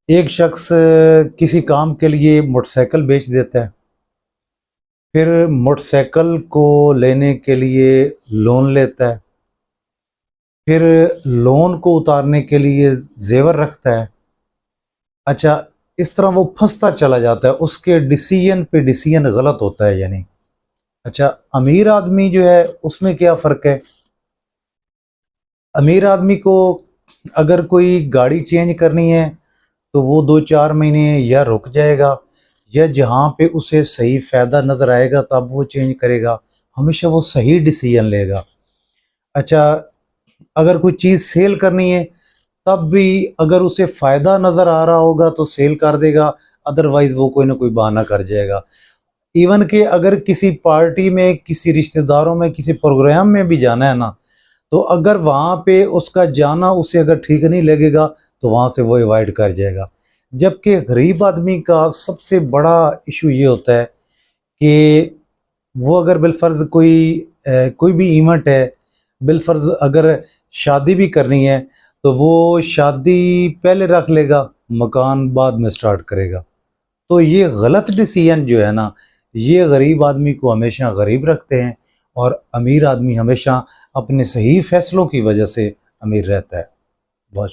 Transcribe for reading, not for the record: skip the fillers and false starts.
एक शख्स किसी काम के लिए मोटरसाइकिल बेच देता है, फिर मोटरसाइकिल को लेने के लिए लोन लेता है, फिर लोन को उतारने के लिए जेवर रखता है। अच्छा, इस तरह वो फंसता चला जाता है, उसके डिसीजन पे डिसीजन गलत होता है यानी। अच्छा, अमीर आदमी जो है उसमें क्या फ़र्क है? अमीर आदमी को अगर कोई गाड़ी चेंज करनी है तो वो 2-4 महीने या रुक जाएगा, या जहाँ पे उसे सही फ़ायदा नज़र आएगा तब वो चेंज करेगा। हमेशा वो सही डिसीजन लेगा। अच्छा, अगर कोई चीज़ सेल करनी है तब भी अगर उसे फ़ायदा नज़र आ रहा होगा तो सेल कर देगा, अदरवाइज़ वो कोई ना कोई बहाना कर जाएगा। इवन कि अगर किसी पार्टी में, किसी रिश्तेदारों में, किसी प्रोग्राम में भी जाना है ना, तो अगर वहाँ पे उसका जाना उसे अगर ठीक नहीं लगेगा तो वहाँ से वो अवॉइड कर जाएगा। जबकि गरीब आदमी का सबसे बड़ा इशू ये होता है कि वो अगर बिलफ़र्ज़ कोई भी इवेंट है, बिलफ़र्ज़ अगर शादी भी करनी है तो वो शादी पहले रख लेगा, मकान बाद में स्टार्ट करेगा। तो ये गलत डिसीजन जो है ना, ये गरीब आदमी को हमेशा गरीब रखते हैं, और अमीर आदमी हमेशा अपने सही फैसलों की वजह से अमीर रहता है। बहुत